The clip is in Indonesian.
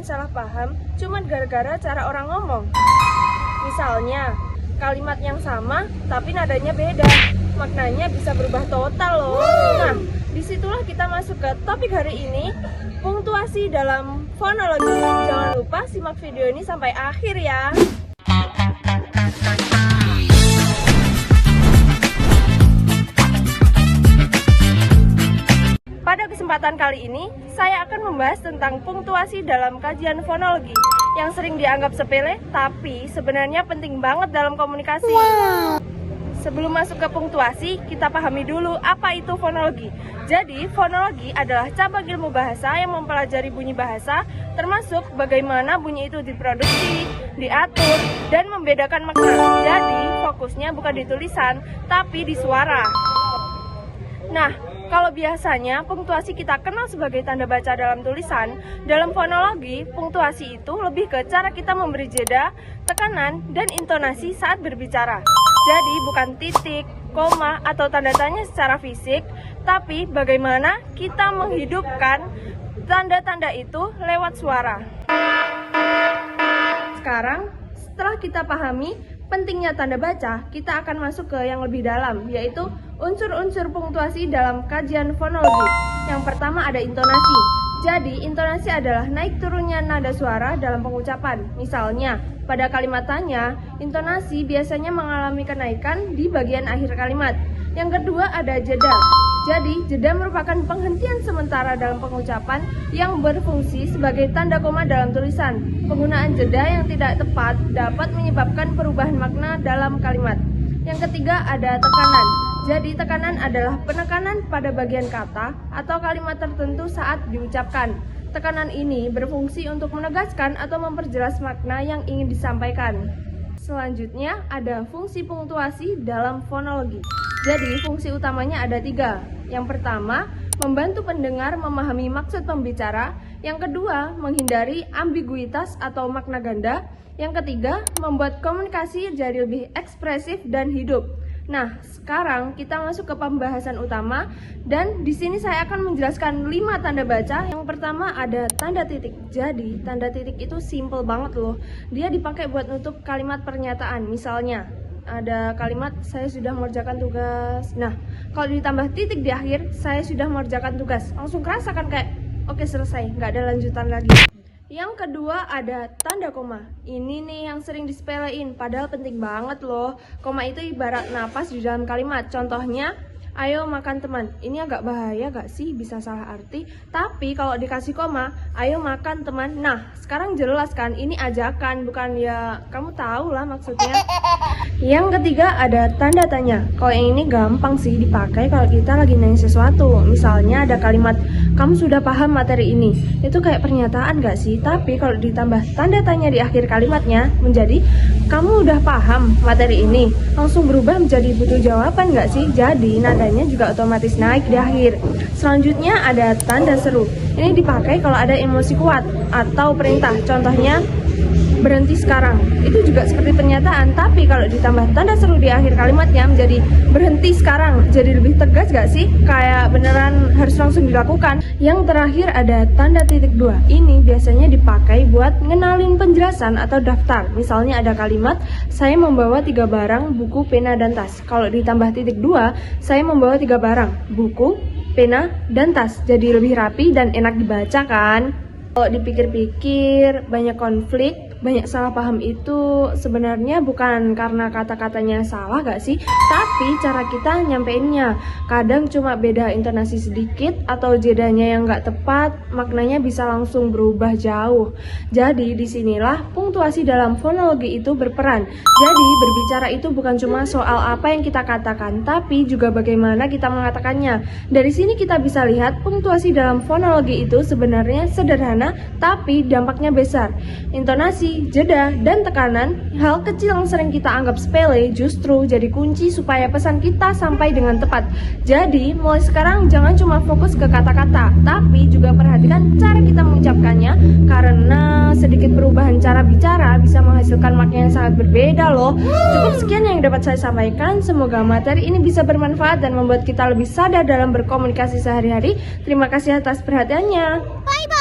salah paham cuma gara-gara cara orang ngomong. Misalnya, kalimat yang sama tapi nadanya beda, maknanya bisa berubah total loh. Nah, disitulah kita masuk ke topik hari ini, punktuasi dalam fonologi. Jangan lupa simak video ini sampai akhir ya. Pada kesempatan kali ini, saya akan membahas tentang punktuasi dalam kajian fonologi yang sering dianggap sepele, tapi sebenarnya penting banget dalam komunikasi. Sebelum masuk ke punktuasi, kita pahami dulu apa itu fonologi. Jadi, fonologi adalah cabang ilmu bahasa yang mempelajari bunyi bahasa, termasuk bagaimana bunyi itu diproduksi, diatur, dan membedakan makna. Jadi, fokusnya bukan di tulisan, tapi di suara. Nah, kalau biasanya punktuasi kita kenal sebagai tanda baca dalam tulisan, dalam fonologi, punktuasi itu lebih ke cara kita memberi jeda, tekanan, dan intonasi saat berbicara. Jadi bukan titik, koma, atau tanda tanya secara fisik, tapi bagaimana kita menghidupkan tanda-tanda itu lewat suara. Sekarang, setelah kita pahami pentingnya tanda baca, kita akan masuk ke yang lebih dalam, yaitu unsur-unsur punktuasi dalam kajian fonologi. Yang pertama ada intonasi. Jadi, intonasi adalah naik turunnya nada suara dalam pengucapan. Misalnya, pada kalimat tanya, intonasi biasanya mengalami kenaikan di bagian akhir kalimat. Yang kedua ada jeda. Jadi, jeda merupakan penghentian sementara dalam pengucapan yang berfungsi sebagai tanda koma dalam tulisan. Penggunaan jeda yang tidak tepat dapat menyebabkan perubahan makna dalam kalimat. Yang ketiga ada tekanan. Jadi, tekanan adalah penekanan pada bagian kata atau kalimat tertentu saat diucapkan. Tekanan ini berfungsi untuk menegaskan atau memperjelas makna yang ingin disampaikan. Selanjutnya ada fungsi punktuasi dalam fonologi. Jadi, fungsi utamanya ada 3. Yang pertama, membantu pendengar memahami maksud pembicara. Yang kedua, menghindari ambiguitas atau makna ganda. Yang ketiga, membuat komunikasi jadi lebih ekspresif dan hidup. Nah, sekarang kita masuk ke pembahasan utama, dan di sini saya akan menjelaskan 5 tanda baca. Yang pertama ada tanda titik. Jadi, tanda titik itu simple banget loh. Dia dipakai buat nutup kalimat pernyataan. Misalnya, ada kalimat saya sudah mengerjakan tugas. Nah, kalau ditambah titik di akhir, saya sudah mengerjakan tugas. Langsung kerasa kan kayak oke, selesai, nggak ada lanjutan lagi. Yang kedua ada tanda koma. Ini nih yang sering disepelein, padahal penting banget loh. Koma itu ibarat napas di dalam kalimat. Contohnya, ayo makan teman. Ini agak bahaya gak sih? Bisa salah arti. Tapi kalau dikasih koma, ayo makan teman. Nah, sekarang jelas kan, ini ajakan, bukan ya kamu tahu lah maksudnya. Yang ketiga ada tanda tanya. Kalau yang ini gampang sih dipakai kalau kita lagi nanya sesuatu. Misalnya ada kalimat, kamu sudah paham materi ini. Itu kayak pernyataan gak sih? Tapi kalau ditambah tanda tanya di akhir kalimatnya menjadi, kamu udah paham materi ini. Langsung berubah menjadi butuh jawaban gak sih? Jadi nadanya juga otomatis naik di akhir. Selanjutnya ada tanda seru. Ini dipakai kalau ada emosi kuat atau perintah. Contohnya, berhenti sekarang. Itu juga seperti pernyataan, tapi kalau ditambah tanda seru di akhir kalimatnya menjadi berhenti sekarang, jadi lebih tegas gak sih? Kayak beneran harus langsung dilakukan. Yang terakhir ada tanda titik 2. Ini biasanya dipakai buat ngenalin penjelasan atau daftar. Misalnya ada kalimat, saya membawa 3 barang, buku, pena, dan tas. Kalau ditambah titik 2, saya membawa 3 barang, buku, pena, dan tas. Jadi lebih rapi dan enak dibaca kan? Kalau dipikir-pikir, banyak konflik, banyak salah paham itu sebenarnya bukan karena kata-katanya salah gak sih? Tapi cara kita nyampeinnya. Kadang cuma beda intonasi sedikit atau jedanya yang gak tepat, maknanya bisa langsung berubah jauh. Jadi disinilah punktuasi dalam fonologi itu berperan. Jadi berbicara itu bukan cuma soal apa yang kita katakan, tapi juga bagaimana kita mengatakannya. Dari sini kita bisa lihat punktuasi dalam fonologi itu sebenarnya sederhana, tapi dampaknya besar. Intonasi, jeda, dan tekanan, hal kecil yang sering kita anggap sepele justru jadi kunci supaya pesan kita sampai dengan tepat. Jadi, mulai sekarang jangan cuma fokus ke kata-kata, tapi juga perhatikan cara kita mengucapkannya, karena sedikit perubahan cara bicara bisa menghasilkan makna yang sangat berbeda loh. Cukup sekian yang dapat saya sampaikan, semoga materi ini bisa bermanfaat dan membuat kita lebih sadar dalam berkomunikasi sehari-hari. Terima kasih atas perhatiannya. Bye-bye.